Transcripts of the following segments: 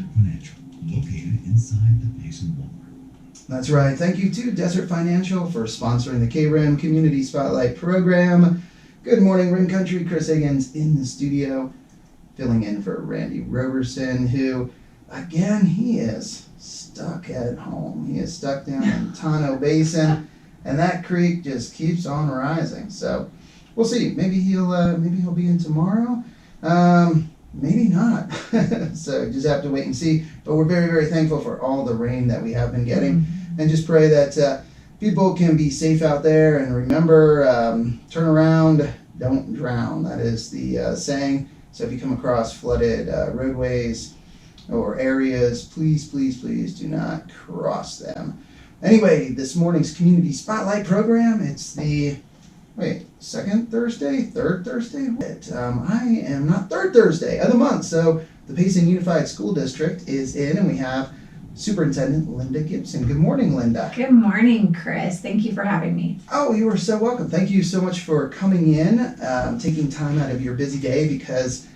Desert Financial, located inside the Payson Walmart. That's right. Thank you to Desert Financial for sponsoring the KRIM Community Spotlight program. Good morning, Rim Country. Chris Higgins in the studio, filling in for Randy Roberson, who, again, he is stuck at home. He is stuck down in Tonto Basin, and that creek just keeps on rising. So we'll see. Maybe he'll be in tomorrow. Maybe not. So just have to wait and see. But we're very, very thankful for all the rain that we have been getting, and just pray that people can be safe out there. And remember, turn around, don't drown. That is the saying. So if you come across flooded roadways or areas, please, please, please do not cross them. Anyway, this morning's Community Spotlight program, it's the third Thursday? I am not third Thursday of the month. So the Payson Unified School District is in, and we have Superintendent Linda Gibson. Good morning, Linda. Good morning, Chris. Thank you for having me. Oh, you are so welcome. Thank you so much for coming in, taking time out of your busy day, because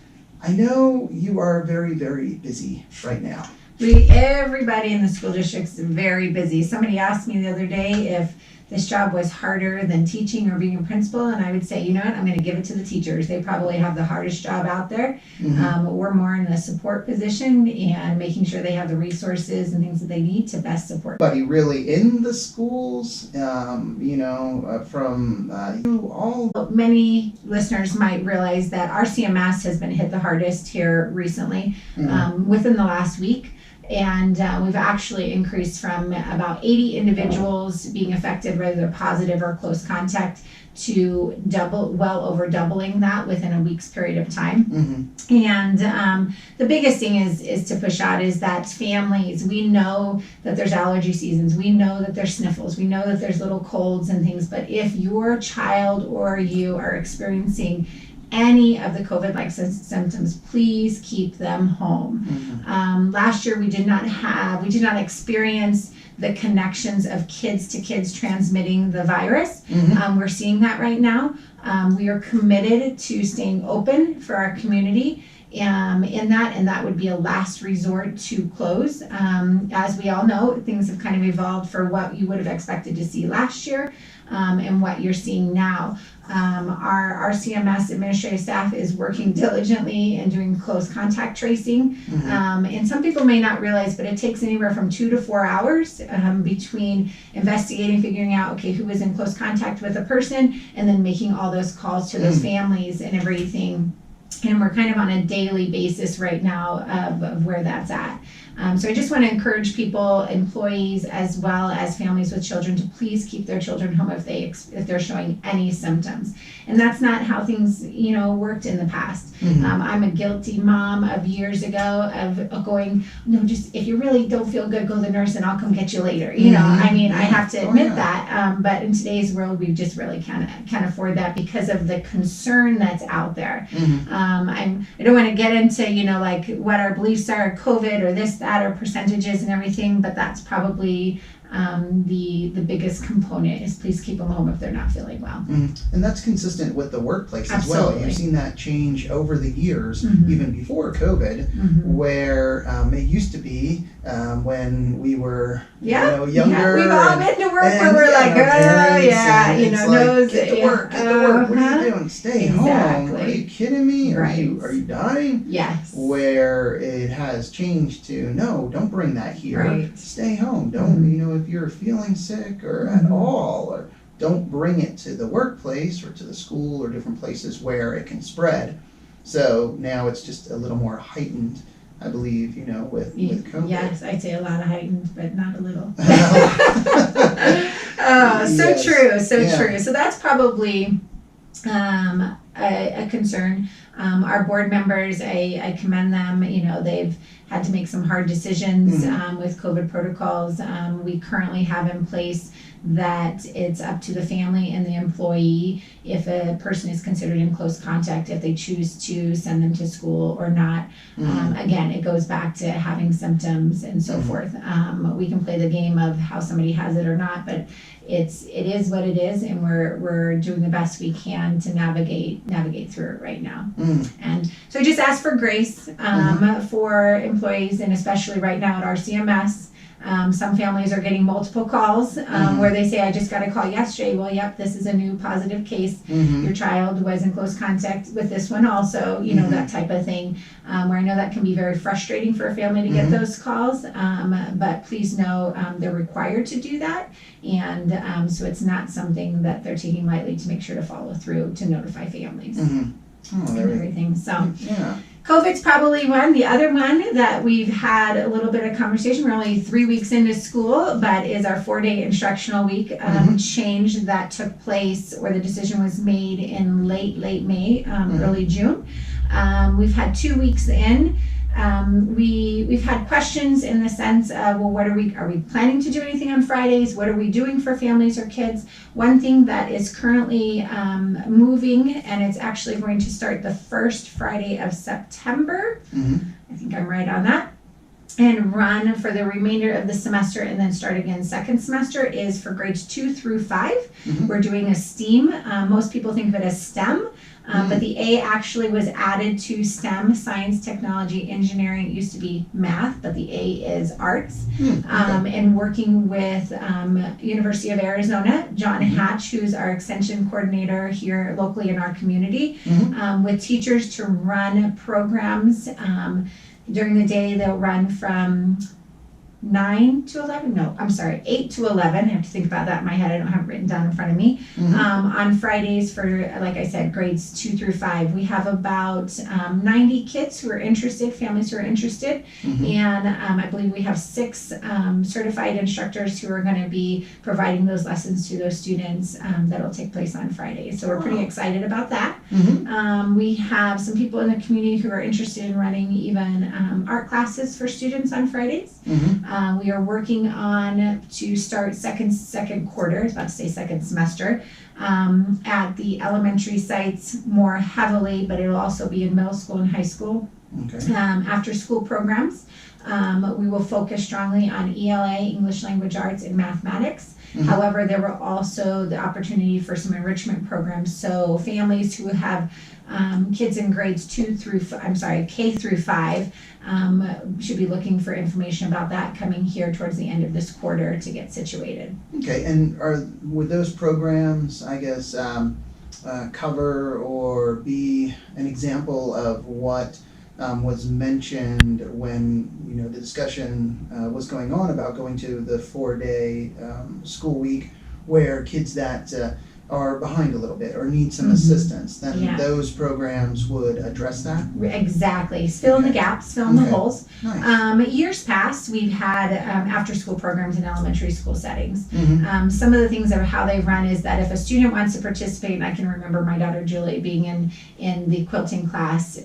I know you are very, very busy right now. Everybody in the school district is very busy. Somebody asked me the other day if this job was harder than teaching or being a principal, and I would say, you know what, I'm going to give it to the teachers. They probably have the hardest job out there. We're more in a support position and making sure they have the resources and things that they need to best support. Everybody really in the schools, Many listeners might realize that our CMS has been hit the hardest here recently, within the last week. And we've actually increased from about 80 individuals being affected, whether they're positive or close contact, to well over doubling that within a week's period of time. And the biggest thing is to push out is that families, we know that there's allergy seasons, we know that there's sniffles, we know that there's little colds and things, but if your child or you are experiencing any of the COVID-like symptoms, please keep them home. Last year we did not experience the connections of kids to kids transmitting the virus. We're seeing that right now. We are committed to staying open for our community and that would be a last resort to close. As we all know, things have kind of evolved for what you would have expected to see last year and what you're seeing now. Our CMS administrative staff is working diligently and doing close contact tracing. And some people may not realize, but it takes anywhere from 2 to 4 hours between investigating, figuring out, okay, who was in close contact with a person, and then making all those calls to those families and everything. And we're kind of on a daily basis right now of where that's at. So I just want to encourage people, employees, as well as families with children, to please keep their children home if they're showing any symptoms. And that's not how things, worked in the past. I'm a guilty mom of years ago of going, no, just if you really don't feel good, go to the nurse and I'll come get you later. I have to admit that. But in today's world, we just really can't afford that because of the concern that's out there. I don't want to get into, like what our beliefs are, COVID or this, that, or percentages and everything, but that's probably the biggest component is please keep them home if they're not feeling well. And that's consistent with the workplace as Absolutely. well. You've seen that change over the years, even before COVID, where it used to be when we were younger. Yeah. We've all been to work where we're like, get to work, get to work. What are you doing? Stay home. Are you kidding me? Are you dying? Yes. Where it has changed to, no, don't bring that here. Right. Stay home. Don't, if you're feeling sick or at all, or don't bring it to the workplace or to the school or different places where it can spread. So now it's just a little more heightened, I believe, with COVID. Yes, I'd say a lot of heightened, but not a little. Yes. True. So that's probably a concern. Our board members, I commend them. They've had to make some hard decisions with COVID protocols. We currently have in place that it's up to the family and the employee if a person is considered in close contact, if they choose to send them to school or not. Again, it goes back to having symptoms and so forth. We can play the game of how somebody has it or not, but it is what it is, and we're doing the best we can to navigate through it right now. And so I just ask for grace for employees, and especially right now at RCMS. Some families are getting multiple calls where they say, I just got a call yesterday. Well, yep, this is a new positive case. Your child was in close contact with this one also, you know, that type of thing, where I know that can be very frustrating for a family to get those calls. But please know they're required to do that. And so it's not something that they're taking lightly, to make sure to follow through to notify families and everything. So COVID's probably one. The other one that we've had a little bit of conversation, we're only 3 weeks into school, but is our 4-day instructional week change that took place, or the decision was made in late May, early June. We've had 2 weeks in. We've had questions in the sense of, well, are we planning to do anything on Fridays? What are we doing for families or kids? One thing that is currently moving, and it's actually going to start the first Friday of September. I think I'm right on that. And run for the remainder of the semester, and then start again second semester, is for grades 2 through 5. We're doing a STEAM. Most people think of it as STEM. But the A actually was added to STEM, science, technology, engineering. It used to be math, but the A is arts. And working with University of Arizona, John Hatch, who's our extension coordinator here locally in our community, with teachers to run programs. During the day, they'll run from 8 to 11. I have to think about that in my head. I don't have it written down in front of me. On Fridays for, like I said, grades 2 through 5. We have about 90 kids who are interested, families who are interested. And I believe we have 6 certified instructors who are going to be providing those lessons to those students that'll take place on Fridays. So we're pretty excited about that. We have some people in the community who are interested in running even art classes for students on Fridays. We are working on to start second quarter, I was about to say second semester, at the elementary sites more heavily, but it'll also be in middle school and high school. After school programs. We will focus strongly on ELA, English Language Arts, and mathematics. However, there will also the opportunity for some enrichment programs. So families who have kids in grades K through 5 should be looking for information about that coming here towards the end of this quarter to get situated. Okay, and would those programs, I guess, cover or be an example of what was mentioned when the discussion was going on about going to the 4-day school week, where kids that are behind a little bit or need some assistance, then those programs would address that? Exactly. Fill in the gaps, fill in the holes. Nice. Years past, we've had after-school programs in elementary school settings. Some of the things of how they run is that if a student wants to participate, and I can remember my daughter Julie being in the quilting class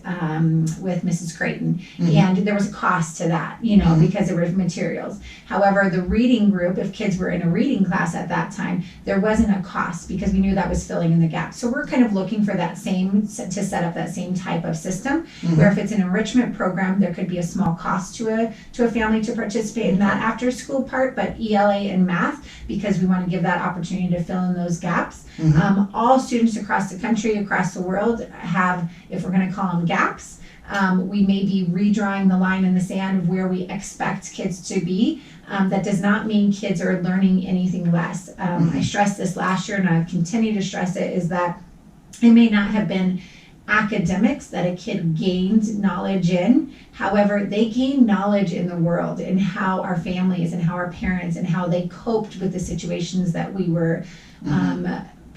with Mrs. Creighton, and there was a cost to that, because there were materials. However, the reading group, if kids were in a reading class at that time, there wasn't a cost because we knew that was filling in the gap. So we're kind of looking for that to set up that same type of system, where if it's an enrichment program, there could be a small cost to a family to participate in that after school part, but ELA and math, because we want to give that opportunity to fill in those gaps. All students across the country, across the world have, if we're going to call them gaps, we may be redrawing the line in the sand of where we expect kids to be. That does not mean kids are learning anything less. I stressed this last year, and I continue to stress it, is that it may not have been academics that a kid gained knowledge in. However, they gain knowledge in the world, and how our families and how our parents and how they coped with the situations that we were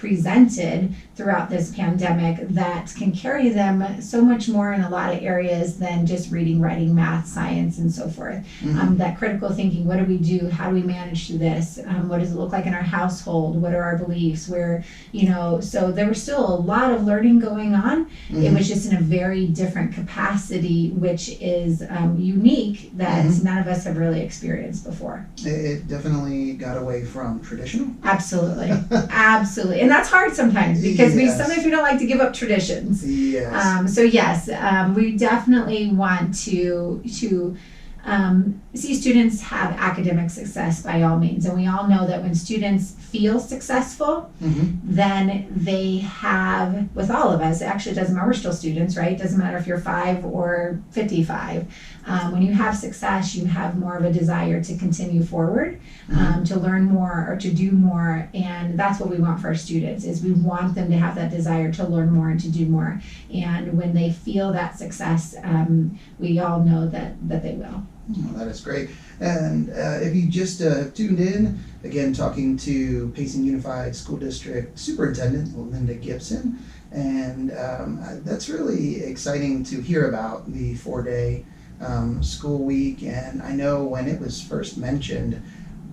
presented throughout this pandemic that can carry them so much more in a lot of areas than just reading, writing, math, science, and so forth. That critical thinking, what do we do? How do we manage through this? What does it look like in our household? What are our beliefs? Where, so there was still a lot of learning going on. It was just in a very different capacity, which is unique that none of us have really experienced before. It definitely got away from traditional. Absolutely. Absolutely. And that's hard sometimes because sometimes we don't like to give up traditions. Yes. So yes, we definitely want to see students have academic success by all means. And we all know that when students feel successful, then they have, with all of us, it actually doesn't matter, we're still students, right? It doesn't matter if you're 5 or 55. When you have success, you have more of a desire to continue forward, to learn more or to do more. And that's what we want for our students, is we want them to have that desire to learn more and to do more. And when they feel that success, we all know that they will. Oh, that is great. And if you just tuned in, again, talking to Payson Unified School District Superintendent Linda Gibson. And that's really exciting to hear about the 4-day school week. And I know when it was first mentioned,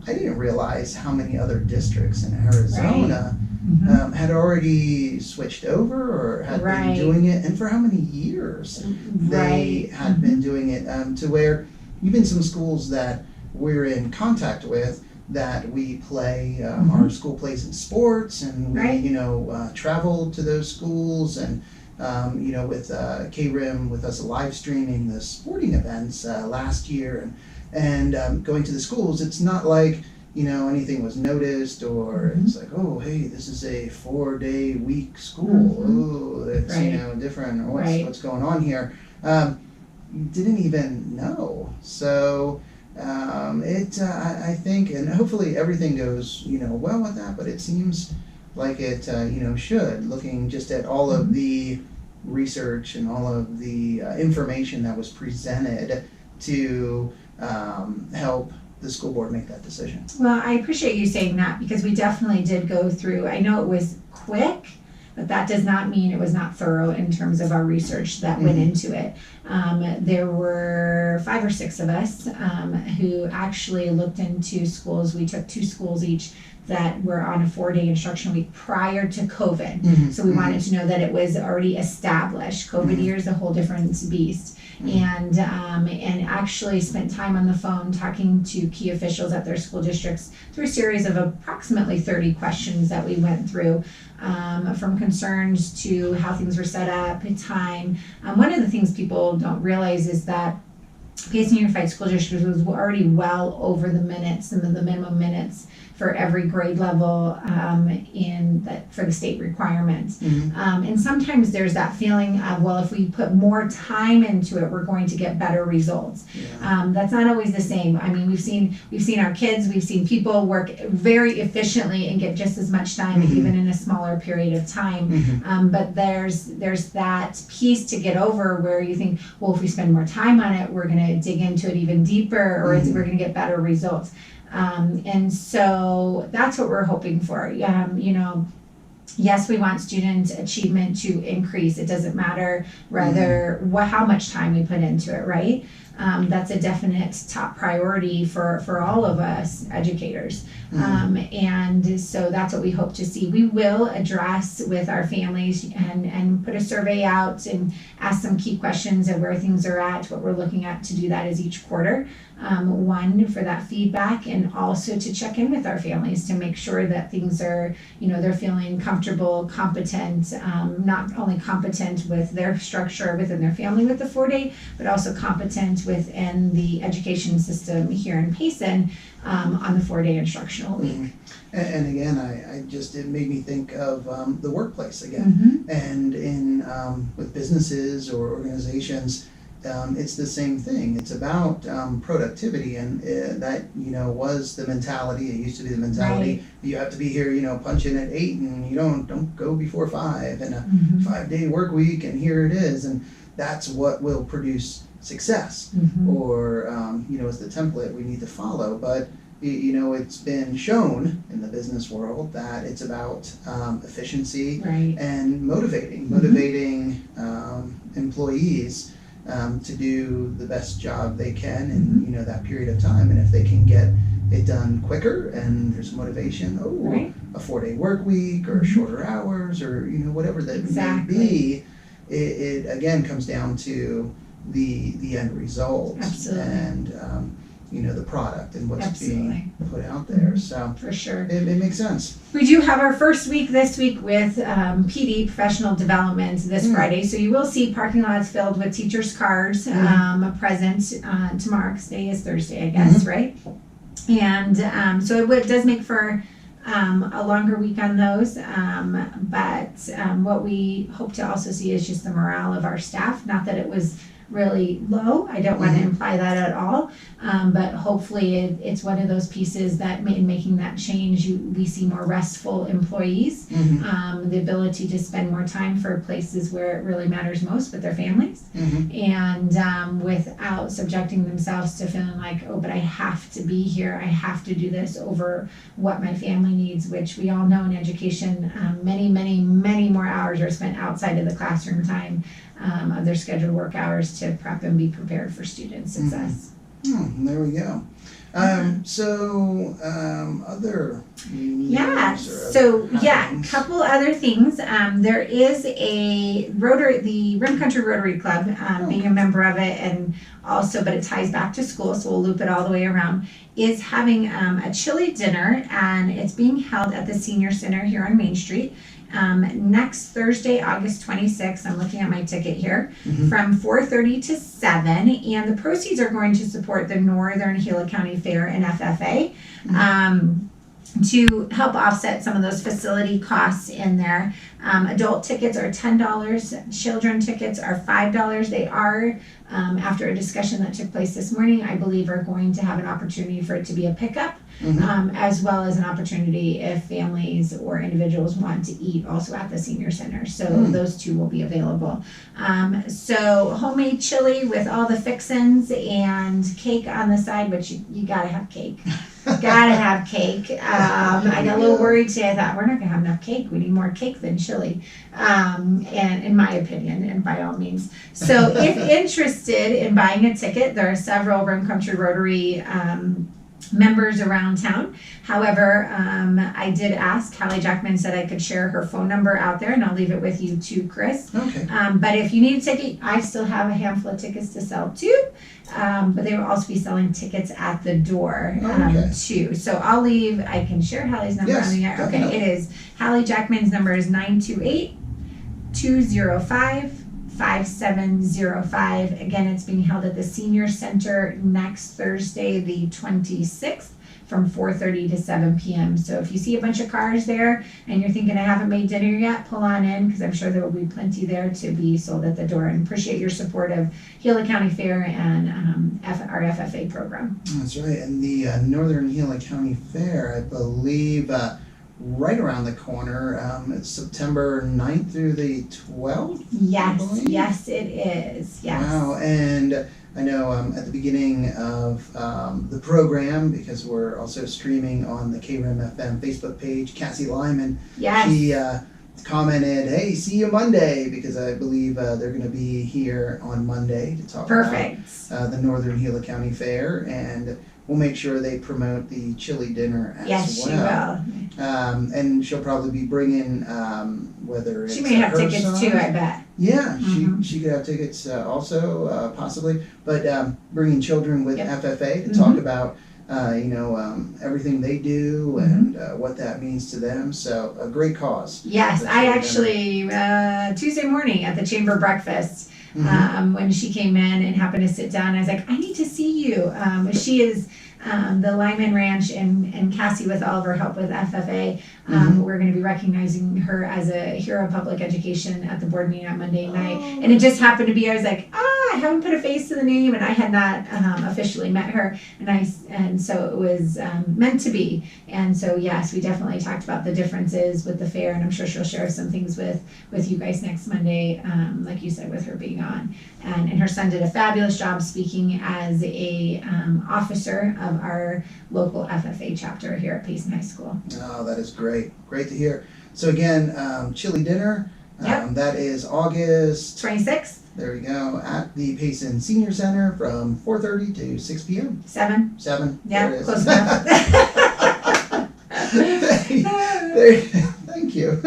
I didn't realize how many other districts in Arizona had already switched over or had been doing it, and for how many years they had been doing it, to where even some schools that we're in contact with, that we play, our school plays in sports, and we, travel to those schools, and with KRIM, with us live streaming the sporting events last year, and going to the schools, it's not like anything was noticed, or it's like, oh, hey, this is a 4-day week school. Oh, it's different. What's going on here? Didn't even know. So I think, and hopefully everything goes well with that, but it seems like it should, looking just at all of the research and all of the information that was presented to help the school board make that decision. Well, I appreciate you saying that, because we definitely did go through, I know it was quick, but that does not mean it was not thorough in terms of our research that went into it. There were 5 or 6 of us who actually looked into schools. We took 2 schools each that were on a 4-day instructional week prior to COVID. So we wanted to know that it was already established. COVID year is a whole different beast. And actually spent time on the phone talking to key officials at their school districts through a series of approximately 30 questions that we went through, from concerns to how things were set up, time. One of the things people don't realize is that Payson Unified School District was already well over the minutes, some of the minimum minutes for every grade level for the state requirements. And sometimes there's that feeling of, well, if we put more time into it, we're going to get better results. That's not always the same. I mean, we've seen our kids, we've seen people work very efficiently and get just as much done, even in a smaller period of time. But there's that piece to get over where you think, well, if we spend more time on it, we're going to dig into it even deeper, or we're going to get better results. And so that's what we're hoping for. Yes, we want student achievement to increase. It doesn't matter how much time we put into it, right? That's a definite top priority for all of us educators. And so that's what we hope to see. We will address with our families and put a survey out and ask some key questions of where things are at. What we're looking at to do that is each quarter. One, for that feedback, and also to check in with our families to make sure that things are, they're feeling comfortable, competent, not only competent with their structure within their family with the 4-day, but also competent within the education system here in Payson on the 4-day instructional week. And again, it made me think of the workplace again, and in with businesses or organizations. It's the same thing. It's about productivity, and that was the mentality. It used to be the mentality. You have to be here, punch in at 8, and you don't go before 5, and a 5-day work week, and here it is, and that's what will produce success, or it's the template we need to follow. But it's been shown in the business world that it's about efficiency Right. and motivating employees to do the best job they can in that period of time. And if they can get it done quicker and there's motivation, Right. a 4-day work week or shorter hours or whatever that Exactly. may be, it again comes down to the end result. Absolutely. And the product and what's Absolutely. being put out there. So For sure. it makes sense. We do have our first week this week with PD, professional development, this Friday. So you will see parking lots filled with teachers' cars present tomorrow, because today is Thursday, I guess, right? And so it does make for a longer week on those. But what we hope to also see is just the morale of our staff. Not that it was really low. I don't want to imply that at all. But hopefully it's one of those pieces that in making that change, we see more restful employees, the ability to spend more time for places where it really matters most with their families, and without subjecting themselves to feeling like, oh, but I have to be here. I have to do this over what my family needs, which we all know in education, many, many, many more hours are spent outside of the classroom time of their scheduled work hours to prep and be prepared for student success. There we go. Other news couple other things. There is the Rim Country Rotary Club, being a member of it, and also, but it ties back to school, so we'll loop it all the way around, is having a chili dinner, and it's being held at the Senior Center here on Main Street. Next Thursday, August 26th, I'm looking at my ticket here, from 4:30 to 7, and the proceeds are going to support the Northern Gila County Fair and FFA, to help offset some of those facility costs in there. Adult tickets are $10, children tickets are $5. They are, after a discussion that took place this morning, I believe are going to have an opportunity for it to be a pickup, as well as an opportunity if families or individuals want to eat also at the senior center. So those two will be available. So homemade chili with all the fixins and cake on the side, which you gotta have cake. Gotta have cake. I got a little worried today. I thought, we're not gonna have enough cake. We need more cake than chili. And in my opinion, and by all means. So if interested in buying a ticket, there are several Rim Country Rotary members around town. However, I did ask, Hallie Jackman said I could share her phone number out there, and I'll leave it with you too, Chris. Okay. But if you need a ticket, I still have a handful of tickets to sell too. But they will also be selling tickets at the door too. So I can share Hallie's number on the air. Okay, it is, Hallie Jackman's number is 928-205-5705. Again, it's being held at the Senior Center next Thursday, the 26th, from 4:30 to 7 p.m. So if you see a bunch of cars there and you're thinking I haven't made dinner yet, pull on in, because I'm sure there will be plenty there to be sold at the door. And appreciate your support of Gila County Fair and our FFA program. That's right. And the Northern Gila County Fair, I believe, right around the corner. It's September 9th through the 12th? Yes, it is. Yes. Wow. And I know at the beginning of the program, because we're also streaming on the KRIM FM Facebook page, Cassie Lyman, she commented, hey, see you Monday, because I believe they're going to be here on Monday to talk about the Northern Gila County Fair, and we'll make sure they promote the chili dinner as well. Yes, she will. And she'll probably be bringing, whether it's she may have tickets son. too, I bet. Yeah, she could have tickets also, possibly, but bringing children with FFA to talk about, everything they do and what that means to them. So a great cause. Yes, I actually, Tuesday morning at the chamber breakfast, when she came in and happened to sit down, I was like, I need to see you. She is the Lyman Ranch, and Cassie, with all of her help with FFA, we're going to be recognizing her as a hero of public education at the board meeting on Monday night. And it just happened to be, I was like, I haven't put a face to the name, and I had not officially met her, and so it was meant to be. And so yes, we definitely talked about the differences with the fair, and I'm sure she'll share some things with you guys next Monday, like you said, with her being on. And her son did a fabulous job speaking as a officer of our local FFA chapter here at Payson High School. Oh, that is great. Great to hear. So again, chili dinner, Yep. that is August, 26th, there we go, at the Payson Senior Center from 4:30 to 6 p.m. 7. 7. Yeah, there it is. close enough. Thank you.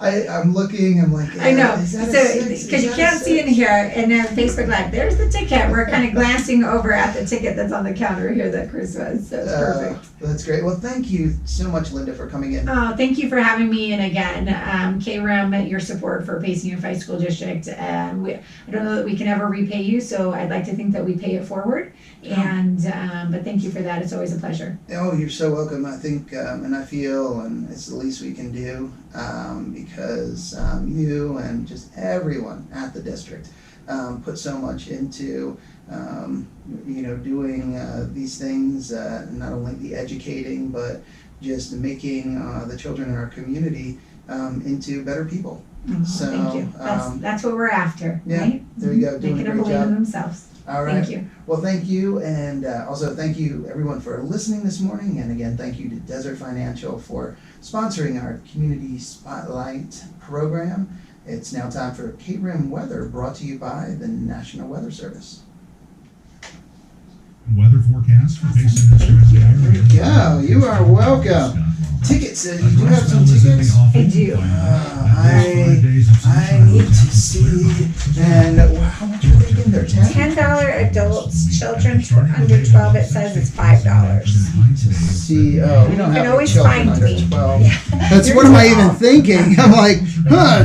I'm looking, I'm like, I know, is that a so, 6? because you Is that a can't see in 6? here, and then Facebook Live, there's the ticket. We're kind of glancing over at the ticket that's on the counter here that Chris was, so it's perfect. That's great. Well, thank you so much, Linda, for coming in. Oh, thank you for having me, and again, KRIM, your support for Payson Unified School District. I don't know that we can ever repay you, so I'd like to think that we pay it forward, and but thank you for that. It's always a pleasure. Oh, you're so welcome. I think, and I feel, and it's the least we can do, because you and just everyone at the district put so much into, doing these things, not only the educating, but just making the children in our community into better people. Oh, So, thank you. That's what we're after, yeah, right? there you go, doing Making a them great believe in job. themselves. All right. Thank you. Well, thank you, and also thank you everyone for listening this morning. And again, thank you to Desert Financial for sponsoring our Community Spotlight program. It's now time for KRIM Weather, brought to you by the National Weather Service. Weather forecast for Payson Thank you. There you go. You are welcome. Tickets. You do have some tickets. I do. I need to see. And how much are they again? They're 10. $10 adults, children under 12, it says it's $5. See, we don't You have can any always children find under me. 12. That's what am I even thinking? I'm like, huh,